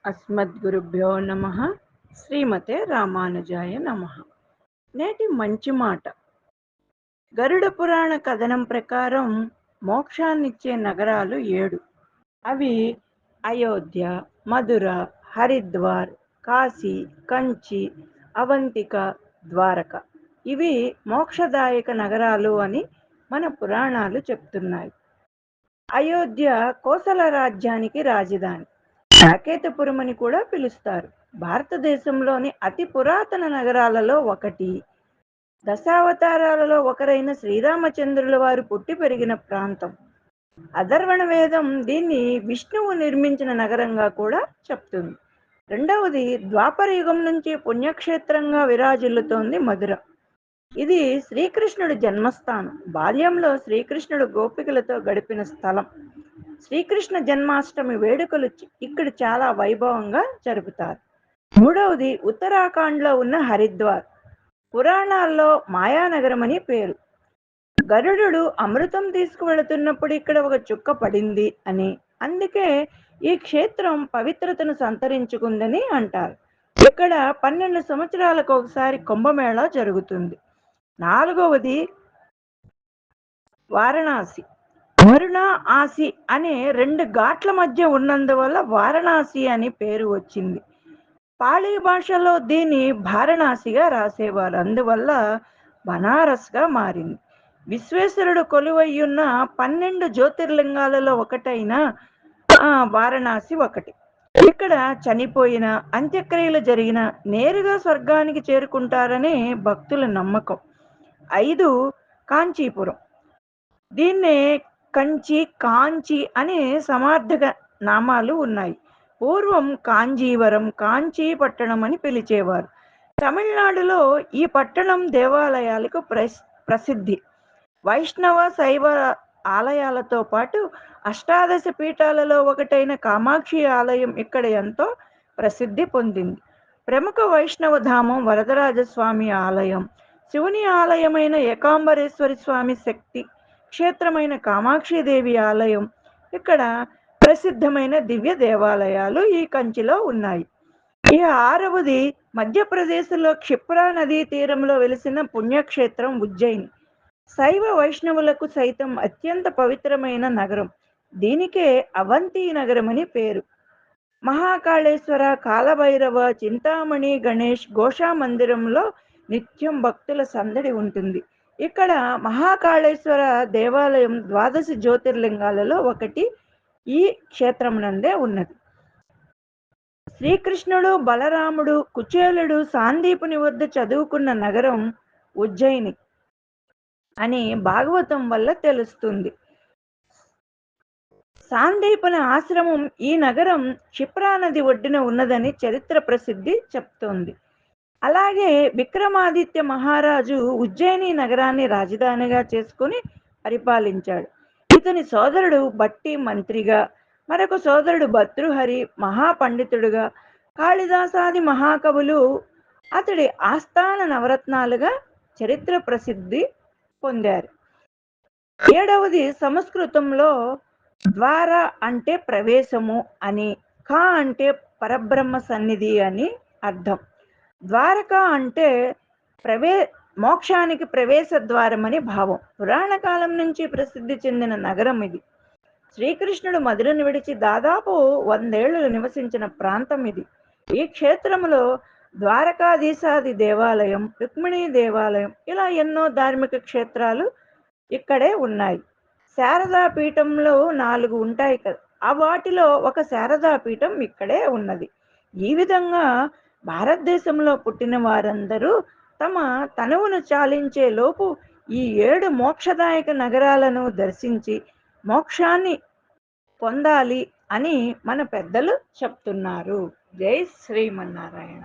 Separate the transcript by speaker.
Speaker 1: అస్మద్గురుభ్యో నమః. శ్రీమతే రామానుజాయ నమః. నేటి మంచి మాట. గరుడ పురాణ కథనం ప్రకారం మోక్షాన్నిచ్చే నగరాలు 7. అవి అయోధ్య, మధుర, హరిద్వార్, కాశీ, కంచి, అవంతిక, ద్వారక. ఇవి మోక్షదాయక నగరాలు అని మన పురాణాలు చెప్తున్నాయి. అయోధ్య కోసల రాజ్యానికి రాజధాని. సాకేతపురం అని కూడా పిలుస్తారు. భారతదేశంలోని అతి పురాతన నగరాలలో ఒకటి. దశావతారాలలో ఒకరైన శ్రీరామచంద్రుల వారు పుట్టి పెరిగిన ప్రాంతం. అధర్వణ వేదం దీన్ని విష్ణువు నిర్మించిన నగరంగా కూడా చెప్తుంది. రెండవది, ద్వాపర యుగం నుంచి పుణ్యక్షేత్రంగా విరాజిల్లుతోంది మధుర. ఇది శ్రీకృష్ణుడి జన్మస్థానం. బాల్యంలో శ్రీకృష్ణుడు గోపికలతో గడిపిన స్థలం. శ్రీకృష్ణ జన్మాష్టమి వేడుకలు ఇక్కడ చాలా వైభవంగా జరుపుతారు. మూడవది, ఉత్తరాఖండ్లో ఉన్న హరిద్వార్. పురాణాల్లో మాయానగరం అని పేరు. గరుడు అమృతం తీసుకువెళుతున్నప్పుడు ఇక్కడ ఒక చుక్క పడింది అని, అందుకే ఈ క్షేత్రం పవిత్రతను సంతరించుకుందని అంటారు. ఇక్కడ 12 సంవత్సరాలకు ఒకసారి కుంభమేళా జరుగుతుంది. నాలుగవది, వారణాసి. వరుణ ఆసి అనే 2 ఘాట్ల మధ్య ఉన్నందువల్ల వారణాసి అని పేరు వచ్చింది. పాళీ భాషలో దీన్ని వారణాసిగా రాసేవారు, అందువల్ల బనారస్గా మారింది. విశ్వేశ్వరుడు కొలువయ్యున్న 12 జ్యోతిర్లింగాలలో ఒకటైన వారణాసి ఒకటి. ఇక్కడ చనిపోయిన, అంత్యక్రియలు జరిగిన నేరుగా స్వర్గానికి చేరుకుంటారని భక్తుల నమ్మకం. 5, కాంచీపురం. దీన్నే కంచి, కాంచి అనే సమార్థక నామాలు ఉన్నాయి. పూర్వం కాంజీవరం, కాంచీ పట్టణం అని పిలిచేవారు. తమిళనాడులో ఈ పట్టణం దేవాలయాలకు ప్రసిద్ధి. వైష్ణవ, శైవ ఆలయాలతో పాటు అష్టాదశ పీఠాలలో ఒకటైన కామాక్షి ఆలయం ఇక్కడ ఎంతో ప్రసిద్ధి పొందింది. ప్రముఖ వైష్ణవ ధామం వరదరాజస్వామి ఆలయం, శివుని ఆలయమైన ఏకాంబరేశ్వరి స్వామి శక్తి క్షేత్రమైన కామాక్షిదేవి ఆలయం, ఇక్కడ ప్రసిద్ధమైన దివ్య దేవాలయాలు ఈ కంచిలో ఉన్నాయి. ఈ 6వది, మధ్యప్రదేశ్లో క్షిప్రా నదీ తీరంలో వెలిసిన పుణ్యక్షేత్రం ఉజ్జయిని. శైవ వైష్ణవులకు సైతం అత్యంత పవిత్రమైన నగరం. దీనికే అవంతి నగరం అని పేరు. మహాకాళేశ్వర, కాలభైరవ, చింతామణి, గణేష్ ఘోషా మందిరంలో నిత్యం భక్తుల సందడి ఉంటుంది. ఇక్కడ మహాకాళేశ్వర దేవాలయం 12 జ్యోతిర్లింగాలలో ఒకటి ఈ క్షేత్రమునందే ఉన్నది. శ్రీకృష్ణుడు, బలరాముడు, కుచేలుడు సాందీపుని వద్ద చదువుకున్న నగరం ఉజ్జయిని అని భాగవతం వల్ల తెలుస్తుంది. సాందీపని ఆశ్రమం ఈ నగరం క్షిప్రా నది ఒడ్డున ఉన్నదని చరిత్ర ప్రసిద్ధి చెప్తోంది. అలాగే విక్రమాదిత్య మహారాజు ఉజ్జయిని నగరాన్ని రాజధానిగా చేసుకుని పరిపాలించాడు. ఇతని సోదరుడు బట్టి మంత్రిగా, మరొక సోదరుడు భర్తృహరి మహాపండితుడుగా, కాళిదాసాది మహాకవులు అతడి ఆస్థాన నవరత్నాలుగా చరిత్ర ప్రసిద్ధి పొందారు. 7వది, సంస్కృతంలో ద్వార అంటే ప్రవేశము అని, కా అంటే పరబ్రహ్మ సన్నిధి అని అర్థం. ద్వారక అంటే మోక్షానికి ప్రవేశ ద్వారం అని భావం. పురాణ కాలం నుంచి ప్రసిద్ధి చెందిన నగరం ఇది. శ్రీకృష్ణుడు మధురను విడిచి దాదాపు 100 ఏళ్లు నివసించిన ప్రాంతం ఇది. ఈ క్షేత్రంలో ద్వారకాధీశాది దేవాలయం, రుక్మిణీ దేవాలయం, ఇలా ఎన్నో ధార్మిక క్షేత్రాలు ఇక్కడే ఉన్నాయి. శారదా పీఠంలో 4 ఉంటాయి కదా, ఆ వాటిలో ఒక శారదా పీఠం ఇక్కడే ఉన్నది. ఈ విధంగా భారతదేశంలో పుట్టిన వారందరూ తమ తనువును చాలించే లోపు ఈ 7 మోక్షదాయక నగరాలను దర్శించి మోక్షాన్ని పొందాలి అని మన పెద్దలు చెప్తున్నారు. జై శ్రీమన్నారాయణ.